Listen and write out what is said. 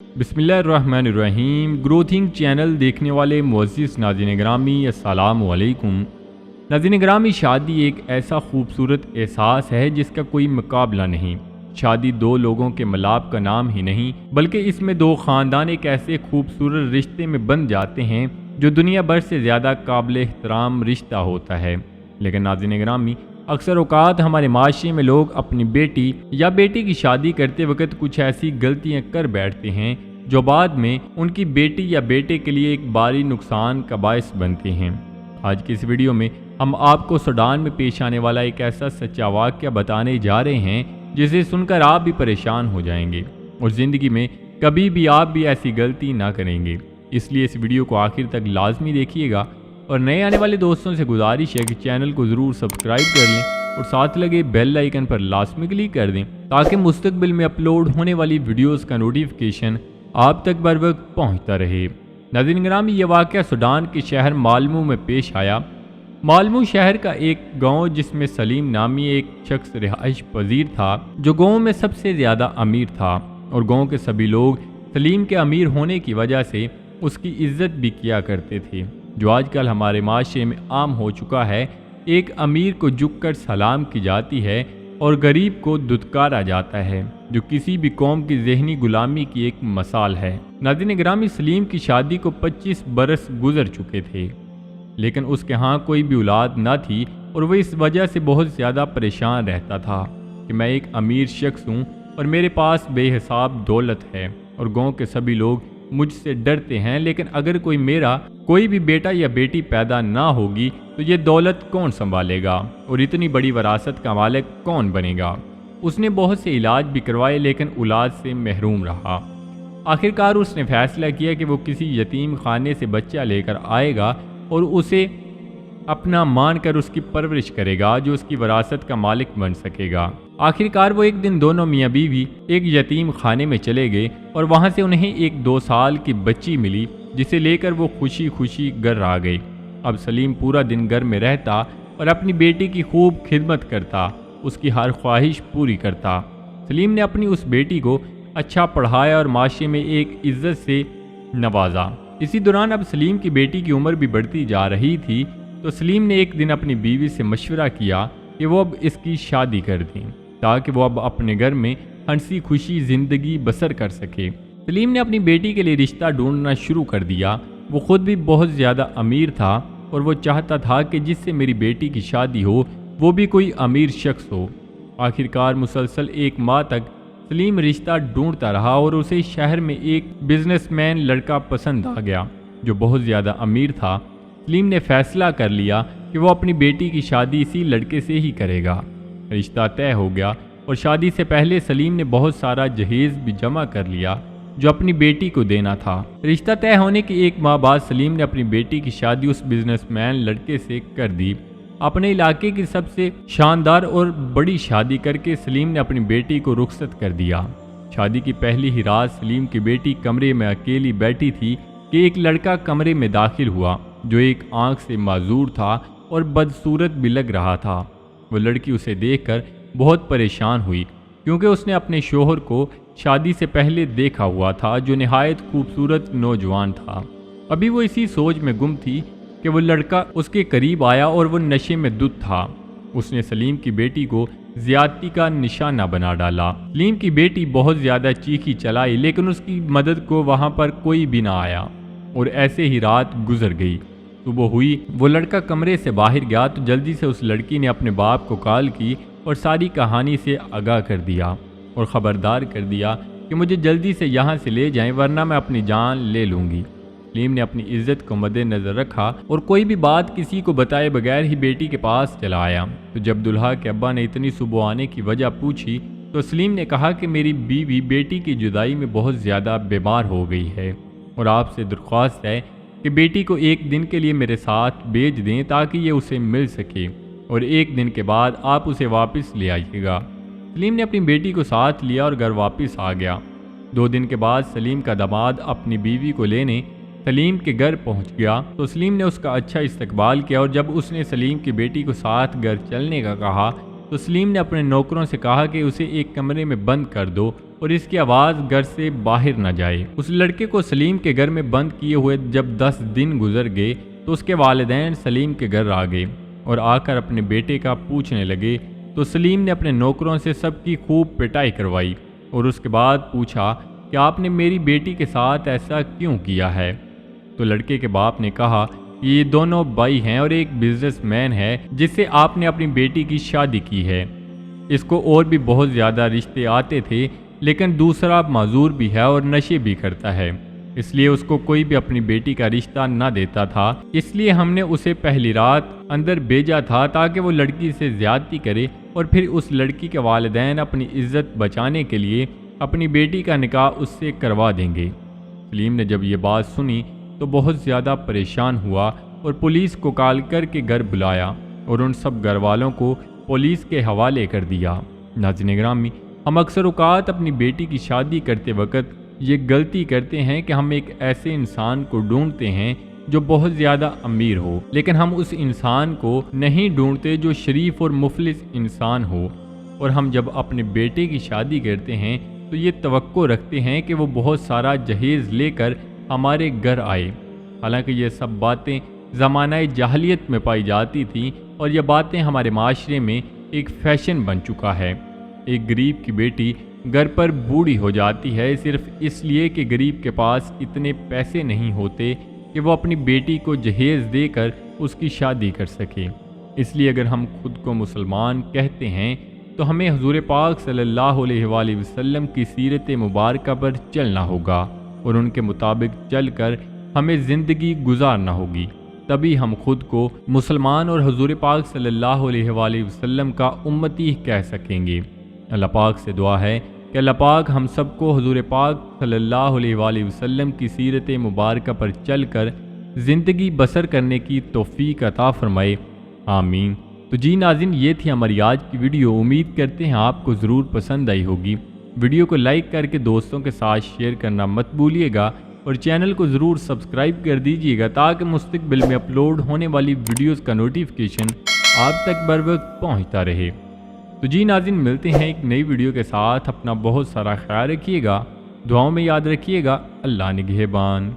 बिस्मिल्लाहिर्रहमानिर्रहीम। ग्रोथिंग चैनल देखने वाले मुअज़्ज़िज़ नाज़रीन ग्रामी, अस्सलामु अलैकुम। नाज़रीन ग्रामी, शादी एक ऐसा खूबसूरत एहसास है जिसका कोई मुकाबला नहीं। शादी दो लोगों के मिलाप का नाम ही नहीं, बल्कि इसमें दो ख़ानदान एक ऐसे खूबसूरत रिश्ते में बन जाते हैं जो दुनिया भर से ज़्यादा काबिल एहतराम रिश्ता होता है। लेकिन नाज़रीन ग्रामी, अक्सर औक़ात हमारे माशरे में लोग अपनी बेटी या बेटी की शादी करते वक्त कुछ ऐसी गलतियां कर बैठते हैं जो बाद में उनकी बेटी या बेटे के लिए एक भारी नुकसान का बायस बनते हैं। आज की इस वीडियो में हम आपको सूडान में पेश आने वाला एक ऐसा सच्चा वाक़या बताने जा रहे हैं जिसे सुनकर आप भी परेशान हो जाएंगे और ज़िंदगी में कभी भी आप भी ऐसी गलती ना करेंगे। इसलिए इस वीडियो को आखिर तक लाजमी देखिएगा और नए आने वाले दोस्तों से गुजारिश है कि चैनल को ज़रूर सब्सक्राइब कर लें और साथ लगे बेल आइकन पर लाजमी क्लिक कर दें ताकि मुस्तकबिल में अपलोड होने वाली वीडियोस का नोटिफिकेशन आप तक बर वक्त पहुँचता रहे। नाज़रीन ग्रामी, ये वाक़या सूडान के शहर मालमू में पेश आया। मालमू शहर का एक गांव जिसमें सलीम नामी एक शख्स रिहाइश पजीर था जो गांव में सबसे ज़्यादा अमीर था और गांव के सभी लोग सलीम के अमीर होने की वजह से उसकी इज्जत भी किया करते थे, जो आजकल हमारे माशरे में आम हो चुका है। एक अमीर को झुककर सलाम की जाती है और गरीब को दुत्कारा जाता है, जो किसी भी कौम की ज़हनी गुलामी की एक मिसाल है। नाज़रीन ग्रामी, सलीम की शादी को 25 बरस गुजर चुके थे, लेकिन उसके यहाँ कोई भी औलाद न थी और वह इस वजह से बहुत ज़्यादा परेशान रहता था कि मैं एक अमीर शख्स हूँ और मेरे पास बेहिसाब दौलत है और गाँव के सभी लोग मुझसे डरते हैं, लेकिन अगर कोई भी बेटा या बेटी पैदा ना होगी तो ये दौलत कौन संभालेगा और इतनी बड़ी वरासत का मालिक कौन बनेगा। उसने बहुत से इलाज भी करवाए लेकिन औलाद से महरूम रहा। आखिरकार उसने फैसला किया कि वो किसी यतीम खाने से बच्चा लेकर आएगा और उसे अपना मानकर उसकी परवरिश करेगा, जो उसकी वरासत का मालिक बन सकेगा। आखिरकार वो एक दिन दोनों मियाँ बीवी एक यतीम खाने में चले गए और वहाँ से उन्हें एक 2 साल की बच्ची मिली जिसे लेकर वो खुशी खुशी घर आ गए। अब सलीम पूरा दिन घर में रहता और अपनी बेटी की खूब खिदमत करता, उसकी हर ख्वाहिश पूरी करता। सलीम ने अपनी उस बेटी को अच्छा पढ़ाया और माशरे में एक इज्जत से नवाजा। इसी दौरान अब सलीम की बेटी की उम्र भी बढ़ती जा रही थी, तो सलीम ने एक दिन अपनी बीवी से मशवरा किया कि वो अब इसकी शादी कर दें ताकि वो अब अपने घर में हंसी खुशी ज़िंदगी बसर कर सके। सलीम ने अपनी बेटी के लिए रिश्ता ढूंढना शुरू कर दिया। वो ख़ुद भी बहुत ज़्यादा अमीर था और वो चाहता था कि जिससे मेरी बेटी की शादी हो वो भी कोई अमीर शख्स हो। आखिरकार मुसलसल 1 माह तक सलीम रिश्ता ढूंढता रहा और उसे शहर में एक बिजनेसमैन लड़का पसंद आ गया जो बहुत ज़्यादा अमीर था। सलीम ने फैसला कर लिया कि वो अपनी बेटी की शादी इसी लड़के से ही करेगा। रिश्ता तय हो गया और शादी से पहले सलीम ने बहुत सारा जहेज़ भी जमा कर लिया जो अपनी बेटी को देना था। रिश्ता तय होने के 1 माह बाद सलीम ने अपनी बेटी की शादी उस बिजनेसमैन लड़के से कर दी। अपने इलाके की सबसे शानदार और बड़ी शादी करके सलीम ने अपनी बेटी को रुखसत कर दिया। शादी की पहली ही रात सलीम की बेटी कमरे में अकेली बैठी थी कि एक लड़का कमरे में दाखिल हुआ जो एक आंख से माजूर था और बदसूरत भी लग रहा था। वो लड़की उसे देखकर बहुत परेशान हुई क्योंकि उसने अपने शोहर को शादी से पहले देखा हुआ था जो निहायत खूबसूरत नौजवान था। अभी वो इसी सोच में गुम थी कि वो लड़का उसके करीब आया और वो नशे में धुत था। उसने सलीम की बेटी को ज्यादती का निशाना बना डाला। सलीम की बेटी बहुत ज़्यादा चीखी चलाई लेकिन उसकी मदद को वहाँ पर कोई भी ना आया और ऐसे ही रात गुजर गई। सुबह हुई, वो लड़का कमरे से बाहर गया तो जल्दी से उस लड़की ने अपने बाप को कॉल की और सारी कहानी से आगाह कर दिया और ख़बरदार कर दिया कि मुझे जल्दी से यहाँ से ले जाएं वरना मैं अपनी जान ले लूँगी। सलीम ने अपनी इज्जत को मद्देनज़र रखा और कोई भी बात किसी को बताए बगैर ही बेटी के पास चला आया। तो जब दुल्हा के अब्बा ने इतनी सुबह आने की वजह पूछी तो सलीम ने कहा कि मेरी बीवी बेटी की जुदाई में बहुत ज़्यादा बीमार हो गई है और आपसे दरख्वास्त है कि बेटी को 1 दिन के लिए मेरे साथ भेज दें ताकि ये उसे मिल सके और 1 दिन के बाद आप उसे वापस ले आइएगा। सलीम ने अपनी बेटी को साथ लिया और घर वापस आ गया। 2 दिन के बाद सलीम का दामाद अपनी बीवी को लेने सलीम के घर पहुंच गया तो सलीम ने उसका अच्छा इस्तकबाल किया और जब उसने सलीम की बेटी को साथ घर चलने का कहा तो सलीम ने अपने नौकरों से कहा कि उसे एक कमरे में बंद कर दो और इसकी आवाज़ घर سے باہر نہ جائے۔ اس لڑکے کو سلیم کے گھر میں بند کیے ہوئے جب 10 دن گزر گئے تو اس کے والدین سلیم کے گھر آ گئے اور آ کر اپنے بیٹے کا پوچھنے لگے تو سلیم نے اپنے نوکروں سے سب کی خوب پٹائی کروائی اور اس کے بعد پوچھا کہ آپ نے میری بیٹی کے ساتھ ایسا کیوں کیا ہے؟ تو لڑکے کے باپ نے کہا کہ یہ دونوں بھائی ہیں اور ایک بزنس مین ہے جس سے آپ نے اپنی بیٹی کی شادی کی ہے۔ اس کو اور بھی بہت زیادہ رشتے آتے تھے لیکن دوسرا معذور بھی ہے اور نشے بھی کرتا ہے، اس لیے اس کو کوئی بھی اپنی بیٹی کا رشتہ نہ دیتا تھا، اس لیے ہم نے اسے پہلی رات اندر بھیجا تھا تاکہ وہ لڑکی سے زیادتی کرے اور پھر اس لڑکی کے والدین اپنی عزت بچانے کے لیے اپنی بیٹی کا نکاح اس سے کروا دیں گے۔ سلیم نے جب یہ بات سنی تو بہت زیادہ پریشان ہوا اور پولیس کو کال کر کے گھر بلایا اور ان سب گھر والوں کو پولیس کے حوالے کر دیا۔ ناظرین گرامی، ہم اکثر اوقات اپنی بیٹی کی شادی کرتے وقت یہ غلطی کرتے ہیں کہ ہم ایک ایسے انسان کو ڈھونڈتے ہیں جو بہت زیادہ امیر ہو، لیکن ہم اس انسان کو نہیں ڈھونڈتے جو شریف اور مفلس انسان ہو، اور ہم جب اپنے بیٹے کی شادی کرتے ہیں تو یہ توقع رکھتے ہیں کہ وہ بہت سارا جہیز لے کر ہمارے گھر آئے، حالانکہ یہ سب باتیں زمانہ جاہلیت میں پائی جاتی تھیں اور یہ باتیں ہمارے معاشرے میں ایک فیشن بن چکا ہے۔ ایک غریب کی بیٹی گھر پر بوڑھی ہو جاتی ہے صرف اس لیے کہ غریب کے پاس اتنے پیسے نہیں ہوتے کہ وہ اپنی بیٹی کو جہیز دے کر اس کی شادی کر سکے۔ اس لیے اگر ہم خود کو مسلمان کہتے ہیں تو ہمیں حضور پاک صلی اللہ علیہ وآلہ وسلم کی سیرت مبارکہ پر چلنا ہوگا اور ان کے مطابق چل کر ہمیں زندگی گزارنا ہوگی، تبھی ہم خود کو مسلمان اور حضور پاک صلی اللہ علیہ وآلہ وسلم کا امتی کہہ سکیں گے۔ اللہ پاک سے دعا ہے کہ اللہ پاک ہم سب کو حضور پاک صلی اللہ علیہ وآلہ وسلم کی سیرت مبارکہ پر چل کر زندگی بسر کرنے کی توفیق عطا فرمائے، آمین۔ تو جی ناظرین، یہ تھی ہماری آج کی ویڈیو، امید کرتے ہیں آپ کو ضرور پسند آئی ہوگی۔ ویڈیو کو لائک کر کے دوستوں کے ساتھ شیئر کرنا مت بھولیے گا اور چینل کو ضرور سبسکرائب کر دیجیے گا تاکہ مستقبل میں اپلوڈ ہونے والی ویڈیوز کا نوٹیفیکیشن آپ تک بر وقت پہنچتا رہے۔ تو جی ناظرین، ملتے ہیں ایک نئی ویڈیو کے ساتھ، اپنا بہت سارا خیال رکھیے گا، دعاؤں میں یاد رکھیے گا۔ اللہ نگہبان۔